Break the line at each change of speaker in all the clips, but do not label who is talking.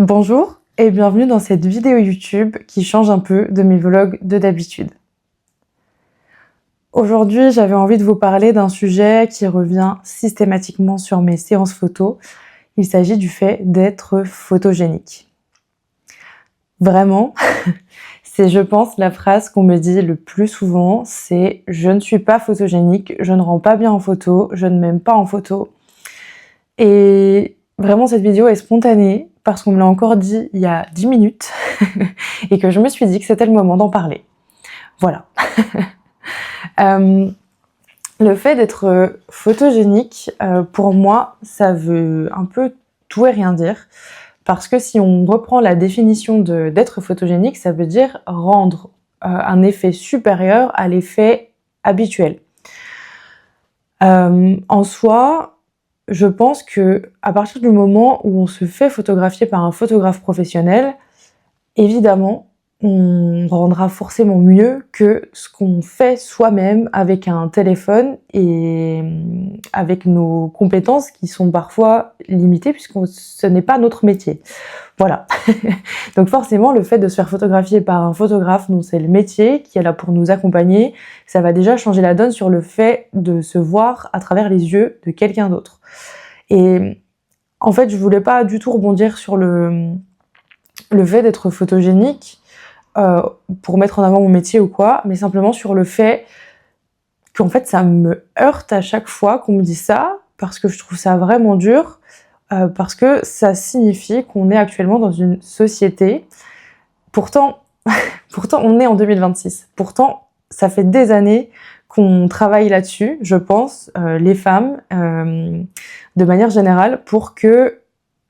Bonjour et bienvenue dans cette vidéo YouTube qui change un peu de mes vlogs de d'habitude. Aujourd'hui, j'avais envie de vous parler d'un sujet qui revient systématiquement sur mes séances photos. Il s'agit du fait d'être photogénique. Vraiment, c'est, je pense, la phrase qu'on me dit le plus souvent, c'est « je ne suis pas photogénique, je ne rends pas bien en photo, je ne m'aime pas en photo ». Et vraiment, cette vidéo est spontanée parce qu'on me l'a encore dit il y a 10 minutes et que je me suis dit que c'était le moment d'en parler. Voilà. Le fait d'être photogénique, pour moi, ça veut un peu tout et rien dire. Parce que si on reprend la définition d'être photogénique, ça veut dire rendre un effet supérieur à l'effet habituel. En soi, je pense que à partir du moment où on se fait photographier par un photographe professionnel, évidemment, on rendra forcément mieux que ce qu'on fait soi-même avec un téléphone et avec nos compétences qui sont parfois limitées puisque ce n'est pas notre métier. Voilà. Donc forcément, le fait de se faire photographier par un photographe dont c'est le métier, qui est là pour nous accompagner, ça va déjà changer la donne sur le fait de se voir à travers les yeux de quelqu'un d'autre. Et en fait, je voulais pas du tout rebondir sur le fait d'être photogénique pour mettre en avant mon métier ou quoi, mais simplement sur le fait qu'en fait ça me heurte à chaque fois qu'on me dit ça, parce que je trouve ça vraiment dur, parce que ça signifie qu'on est actuellement dans une société, pourtant on est en 2026, pourtant ça fait des années qu'on travaille là-dessus, je pense, les femmes, de manière générale, pour que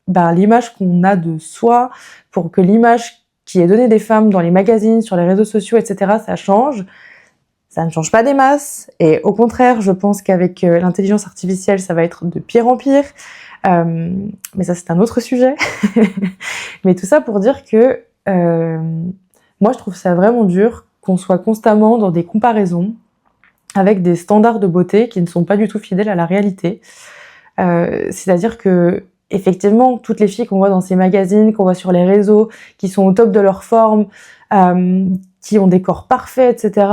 l'image qu'on a de soi, pour que l'image qui est donnée des femmes dans les magazines, sur les réseaux sociaux, etc., ça change. Ça ne change pas des masses, et au contraire, je pense qu'avec l'intelligence artificielle, ça va être de pire en pire. Mais ça, c'est un autre sujet. Mais tout ça pour dire que moi, je trouve ça vraiment dur qu'on soit constamment dans des comparaisons avec des standards de beauté qui ne sont pas du tout fidèles à la réalité. C'est-à-dire que effectivement, toutes les filles qu'on voit dans ces magazines, qu'on voit sur les réseaux, qui sont au top de leur forme, qui ont des corps parfaits, etc.,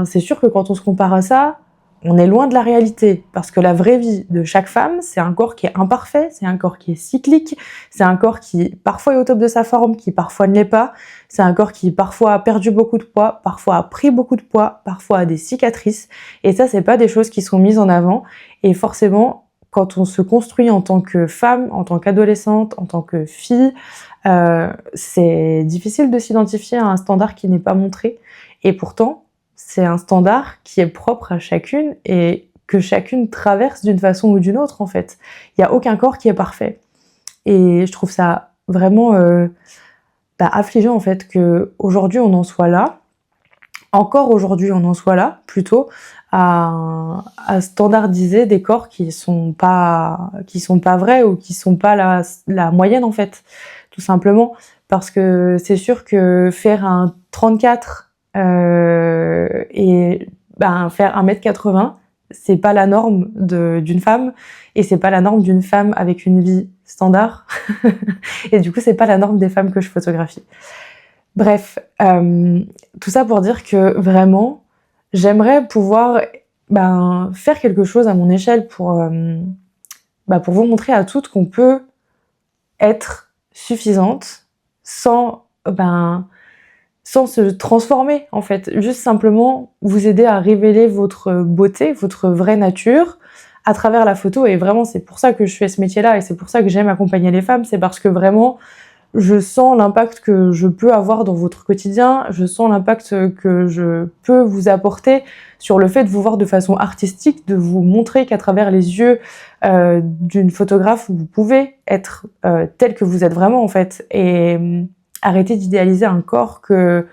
c'est sûr que quand on se compare à ça, on est loin de la réalité. Parce que la vraie vie de chaque femme, c'est un corps qui est imparfait, c'est un corps qui est cyclique, c'est un corps qui parfois est au top de sa forme, qui parfois ne l'est pas, c'est un corps qui parfois a perdu beaucoup de poids, parfois a pris beaucoup de poids, parfois a des cicatrices. Et ça, c'est pas des choses qui sont mises en avant. Et forcément, quand on se construit en tant que femme, en tant qu'adolescente, en tant que fille, c'est difficile de s'identifier à un standard qui n'est pas montré. Et pourtant, c'est un standard qui est propre à chacune et que chacune traverse d'une façon ou d'une autre, en fait. Il n'y a aucun corps qui est parfait. Et je trouve ça vraiment affligeant, en fait, qu'aujourd'hui on en soit là. Encore aujourd'hui, on en soit là, plutôt, à standardiser des corps qui sont pas vrais ou qui sont pas la moyenne, en fait, tout simplement. Parce que c'est sûr que faire un 34 et faire 1m80, c'est pas la norme d'une femme, et c'est pas la norme d'une femme avec une vie standard, et du coup, c'est pas la norme des femmes que je photographie. Bref, tout ça pour dire que vraiment, j'aimerais pouvoir faire quelque chose à mon échelle pour vous montrer à toutes qu'on peut être suffisante sans se transformer, en fait. Juste simplement vous aider à révéler votre beauté, votre vraie nature à travers la photo. Et vraiment, c'est pour ça que je fais ce métier-là et c'est pour ça que j'aime accompagner les femmes. C'est parce que vraiment, je sens l'impact que je peux avoir dans votre quotidien, je sens l'impact que je peux vous apporter sur le fait de vous voir de façon artistique, de vous montrer qu'à travers les yeux d'une photographe, vous pouvez être tel que vous êtes vraiment, en fait. Et arrêter d'idéaliser un corps que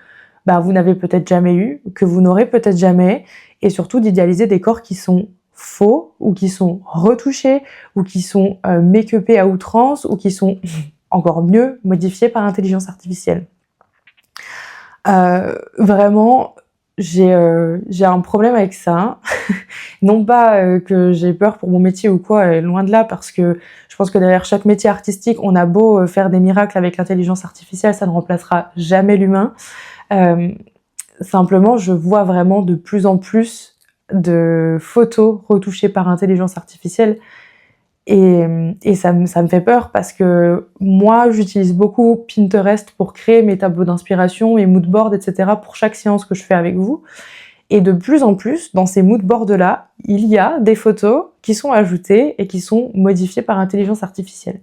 vous n'avez peut-être jamais eu, que vous n'aurez peut-être jamais, et surtout d'idéaliser des corps qui sont faux, ou qui sont retouchés, ou qui sont make-upés à outrance, ou qui sont encore mieux modifiés par l'intelligence artificielle. Vraiment, j'ai un problème avec ça. Non pas que j'ai peur pour mon métier ou quoi, loin de là, parce que je pense que derrière chaque métier artistique, on a beau faire des miracles avec l'intelligence artificielle, ça ne remplacera jamais l'humain. Euh, Simplement, je vois vraiment de plus en plus de photos retouchées par intelligence artificielle et ça me fait peur parce que moi, j'utilise beaucoup Pinterest pour créer mes tableaux d'inspiration, mes moodboards, etc. pour chaque séance que je fais avec vous. Et de plus en plus, dans ces moodboards-là, il y a des photos qui sont ajoutées et qui sont modifiées par intelligence artificielle.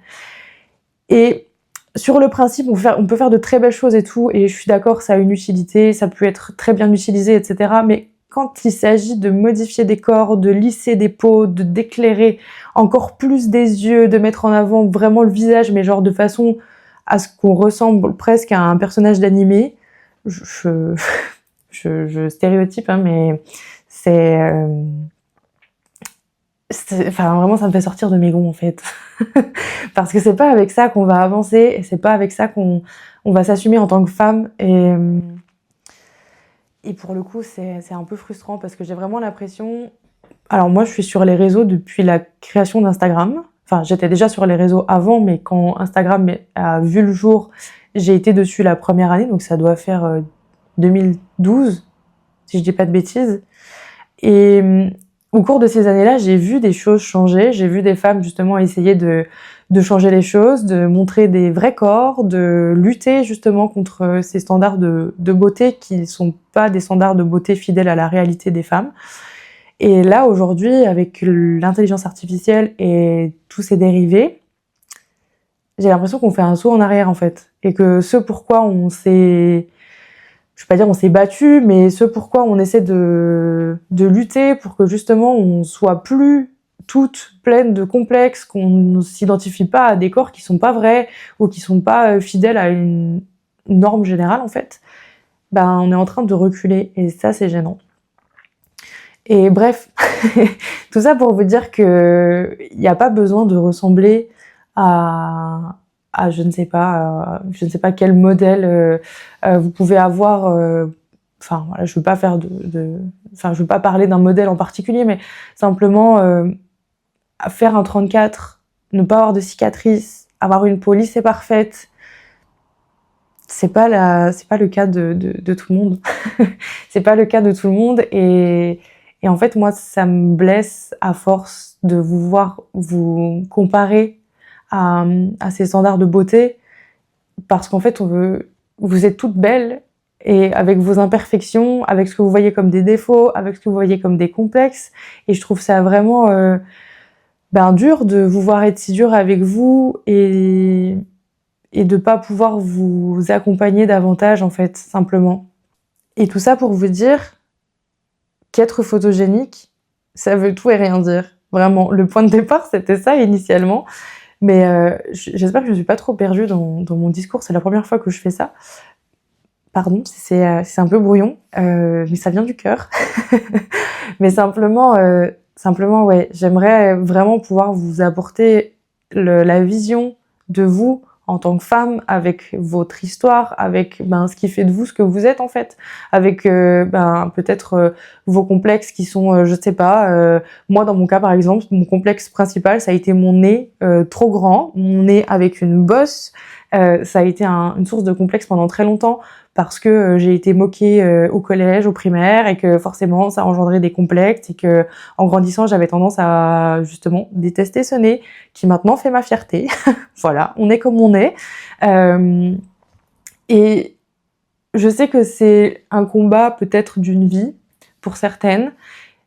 Et sur le principe, on peut faire de très belles choses et tout, et je suis d'accord, ça a une utilité, ça peut être très bien utilisé, etc. Mais quand il s'agit de modifier des corps, de lisser des peaux, de d'éclairer encore plus des yeux, de mettre en avant vraiment le visage, mais genre de façon à ce qu'on ressemble presque à un personnage d'animé, je, je stéréotype, hein, mais c'est, enfin vraiment, ça me fait sortir de mes gonds en fait, parce que c'est pas avec ça qu'on va avancer, et c'est pas avec ça qu'on va s'assumer en tant que femme, et pour le coup, c'est un peu frustrant parce que j'ai vraiment l'impression. Alors moi, je suis sur les réseaux depuis la création d'Instagram. Enfin, j'étais déjà sur les réseaux avant, mais quand Instagram a vu le jour, j'ai été dessus la première année, donc ça doit faire 2012, si je dis pas de bêtises. Et au cours de ces années-là, j'ai vu des choses changer. J'ai vu des femmes justement essayer de changer les choses, de montrer des vrais corps, de lutter justement contre ces standards de beauté qui ne sont pas des standards de beauté fidèles à la réalité des femmes. Et là, aujourd'hui, avec l'intelligence artificielle et tous ses dérivés, j'ai l'impression qu'on fait un saut en arrière en fait. Et que ce pourquoi on s'est, je vais pas dire on s'est battu, mais ce pourquoi on essaie de lutter pour que justement on soit plus toutes pleines de complexes, qu'on ne s'identifie pas à des corps qui sont pas vrais ou qui sont pas fidèles à une norme générale en fait, ben on est en train de reculer et ça c'est gênant. Et bref, tout ça pour vous dire que il n'y a pas besoin de ressembler à je ne sais pas quel modèle vous pouvez avoir. Enfin voilà, je veux pas faire je veux pas parler d'un modèle en particulier, mais simplement faire un 34, ne pas avoir de cicatrices, avoir une peau lisse et parfaite. C'est pas le cas de tout le monde. C'est pas le cas de tout le monde et en fait, moi, ça me blesse à force de vous voir vous comparer à ces standards de beauté parce qu'en fait, vous êtes toutes belles et avec vos imperfections, avec ce que vous voyez comme des défauts, avec ce que vous voyez comme des complexes et je trouve ça vraiment dur de vous voir être si dur avec vous et de pas pouvoir vous accompagner davantage en fait, simplement. Et tout ça pour vous dire qu'être photogénique, ça veut tout et rien dire. Vraiment, le point de départ, c'était ça initialement. Mais j'espère que je ne suis pas trop perdue dans mon discours. C'est la première fois que je fais ça. Pardon, si c'est un peu brouillon, mais ça vient du cœur. Mais simplement, ouais, j'aimerais vraiment pouvoir vous apporter la vision de vous en tant que femme, avec votre histoire, avec ce qui fait de vous ce que vous êtes en fait, avec peut-être vos complexes qui sont, je sais pas, moi dans mon cas par exemple, mon complexe principal ça a été mon nez trop grand, mon nez avec une bosse, ça a été une source de complexe pendant très longtemps parce que j'ai été moquée au collège, au primaire et que forcément ça engendrait des complexes et que en grandissant j'avais tendance à justement détester ce nez qui maintenant fait ma fierté. Voilà, on est comme on est. Et je sais que c'est un combat peut-être d'une vie pour certaines,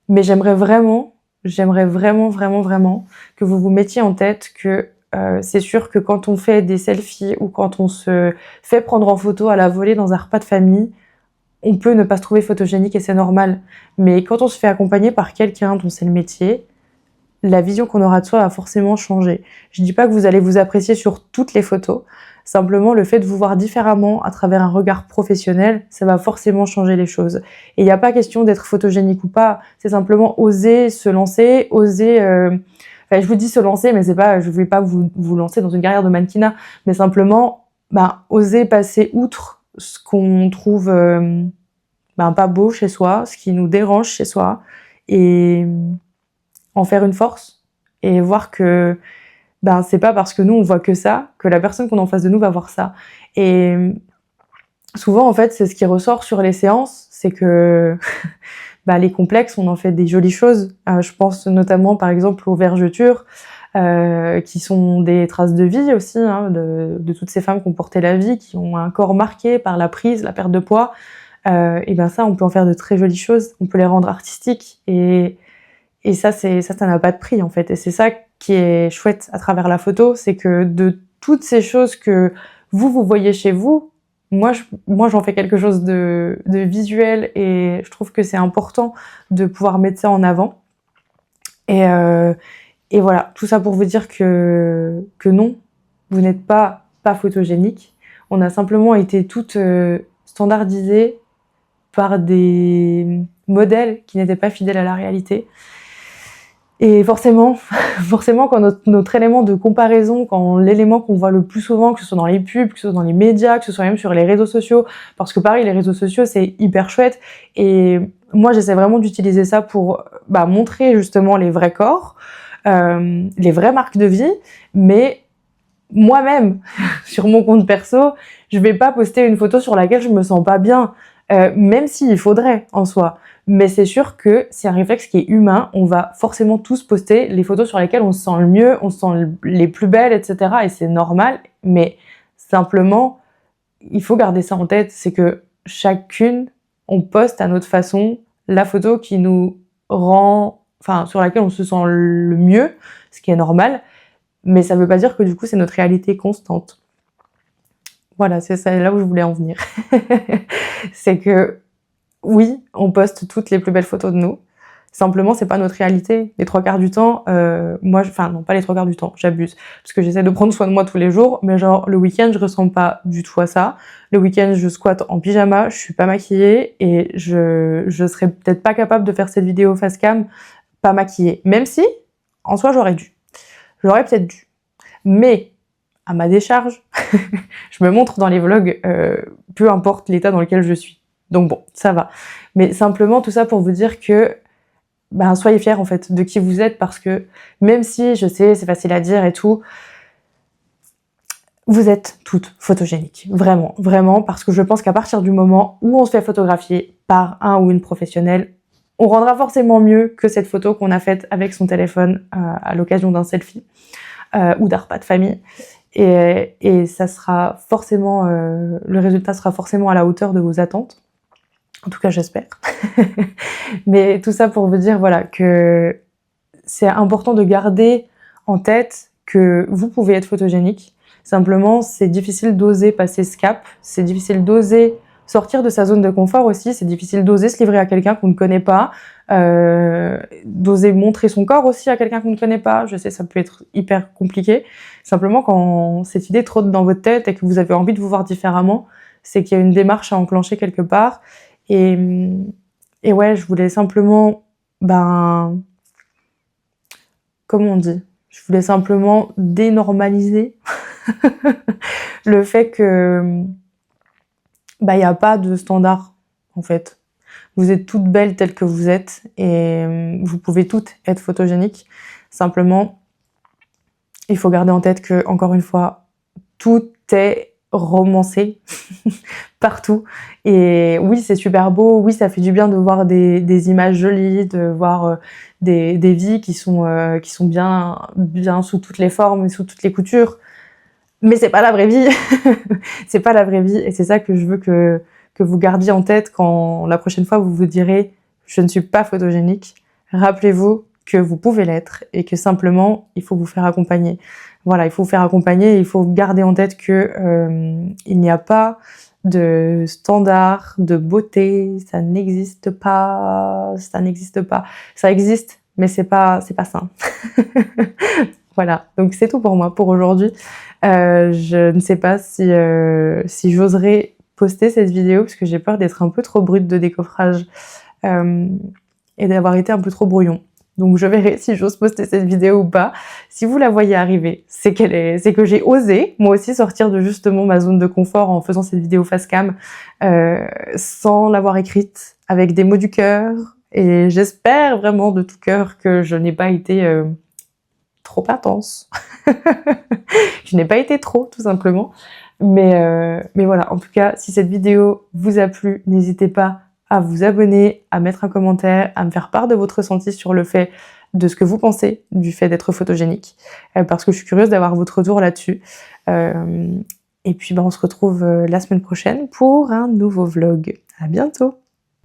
mais j'aimerais vraiment que vous vous mettiez en tête que c'est sûr que quand on fait des selfies ou quand on se fait prendre en photo à la volée dans un repas de famille, on peut ne pas se trouver photogénique et c'est normal. Mais quand on se fait accompagner par quelqu'un dont c'est le métier, la vision qu'on aura de soi va forcément changer. Je dis pas que vous allez vous apprécier sur toutes les photos, simplement le fait de vous voir différemment à travers un regard professionnel, ça va forcément changer les choses. Et il n'y a pas question d'être photogénique ou pas, c'est simplement oser se lancer, oser... Enfin, je vous dis se lancer, mais c'est pas, je ne vais pas vous lancer dans une carrière de mannequinat, mais simplement oser passer outre ce qu'on trouve pas beau chez soi, ce qui nous dérange chez soi, et en faire une force, et voir que c'est pas parce que nous on voit que ça, que la personne qu'on a en face de nous va voir ça. Et souvent en fait c'est ce qui ressort sur les séances, c'est que les complexes, on en fait des jolies choses. Je pense notamment par exemple aux vergetures, qui sont des traces de vie aussi, hein, de toutes ces femmes qui ont porté la vie, qui ont un corps marqué par la prise, la perte de poids. Et ça, on peut en faire de très jolies choses. On peut les rendre artistiques, et ça n'a pas de prix en fait. Et c'est ça qui est chouette à travers la photo, c'est que de toutes ces choses que vous voyez chez vous, moi j'en fais quelque chose de visuel, et je trouve que c'est important de pouvoir mettre ça en avant. Et voilà, tout ça pour vous dire que non, vous n'êtes pas photogénique. On a simplement été toutes standardisées par des modèles qui n'étaient pas fidèles à la réalité. Et forcément, quand notre élément de comparaison, quand l'élément qu'on voit le plus souvent, que ce soit dans les pubs, que ce soit dans les médias, que ce soit même sur les réseaux sociaux, parce que pareil, les réseaux sociaux, c'est hyper chouette, et moi, j'essaie vraiment d'utiliser ça pour montrer justement les vrais corps, les vraies marques de vie, mais moi-même, sur mon compte perso, je vais pas poster une photo sur laquelle je me sens pas bien, même s'il faudrait en soi. Mais c'est sûr que c'est un réflexe qui est humain, on va forcément tous poster les photos sur lesquelles on se sent le mieux, on se sent les plus belles, etc. Et c'est normal, mais simplement, il faut garder ça en tête, c'est que chacune, on poste à notre façon la photo qui nous rend, sur laquelle on se sent le mieux, ce qui est normal, mais ça veut pas dire que du coup c'est notre réalité constante. Voilà, c'est ça, là où je voulais en venir. C'est que oui, on poste toutes les plus belles photos de nous. Simplement, c'est pas notre réalité. Les 3/4 du temps, non, pas les 3/4 du temps, j'abuse. Parce que j'essaie de prendre soin de moi tous les jours, mais genre, le week-end, je ressemble pas du tout à ça. Le week-end, je squatte en pyjama, je suis pas maquillée, et je serais peut-être pas capable de faire cette vidéo face cam, pas maquillée. Même si, en soi, j'aurais dû. J'aurais peut-être dû. Mais, à ma décharge, je me montre dans les vlogs, peu importe l'état dans lequel je suis. Donc bon, ça va. Mais simplement, tout ça pour vous dire que soyez fiers en fait de qui vous êtes, parce que même si, je sais, c'est facile à dire et tout, vous êtes toutes photogéniques. Vraiment, vraiment, parce que je pense qu'à partir du moment où on se fait photographier par un ou une professionnelle, on rendra forcément mieux que cette photo qu'on a faite avec son téléphone à l'occasion d'un selfie ou d'un repas de famille. Et ça sera forcément, le résultat sera forcément à la hauteur de vos attentes. En tout cas, j'espère. Mais tout ça pour vous dire, voilà, que c'est important de garder en tête que vous pouvez être photogénique. Simplement, c'est difficile d'oser passer ce cap. C'est difficile d'oser sortir de sa zone de confort aussi. C'est difficile d'oser se livrer à quelqu'un qu'on ne connaît pas. D'oser montrer son corps aussi à quelqu'un qu'on ne connaît pas. Je sais, ça peut être hyper compliqué. Simplement, quand cette idée trotte dans votre tête et que vous avez envie de vous voir différemment, c'est qu'il y a une démarche à enclencher quelque part. Et ouais, je voulais simplement, comment on dit? Je voulais simplement dénormaliser le fait que, il n'y a pas de standard, en fait. Vous êtes toutes belles telles que vous êtes, et vous pouvez toutes être photogéniques. Simplement, il faut garder en tête que, encore une fois, tout est romancé partout, et oui, c'est super beau, oui, ça fait du bien de voir des images jolies, de voir des vies qui sont bien sous toutes les formes et sous toutes les coutures, mais c'est pas la vraie vie. C'est pas la vraie vie, et c'est ça que je veux que vous gardiez en tête quand la prochaine fois vous vous direz je ne suis pas photogénique. Rappelez-vous que vous pouvez l'être, et que simplement il faut vous faire accompagner. Voilà, il faut vous faire accompagner, et il faut garder en tête que il n'y a pas de standard de beauté, ça n'existe pas, ça n'existe pas. Ça existe, mais c'est pas sain. Voilà, donc c'est tout pour moi pour aujourd'hui. Je ne sais pas si j'oserais poster cette vidéo, parce que j'ai peur d'être un peu trop brute de décoffrage et d'avoir été un peu trop brouillon. Donc je verrai si j'ose poster cette vidéo ou pas. Si vous la voyez arriver, c'est que j'ai osé, moi aussi, sortir de justement ma zone de confort en faisant cette vidéo face cam, sans l'avoir écrite, avec des mots du cœur. Et j'espère vraiment de tout cœur que je n'ai pas été trop intense. Je n'ai pas été trop, tout simplement. Mais voilà, en tout cas, si cette vidéo vous a plu, n'hésitez pas à vous abonner, à mettre un commentaire, à me faire part de votre ressenti sur le fait de ce que vous pensez du fait d'être photogénique, parce que je suis curieuse d'avoir votre retour là-dessus. Et puis on se retrouve la semaine prochaine pour un nouveau vlog. À bientôt!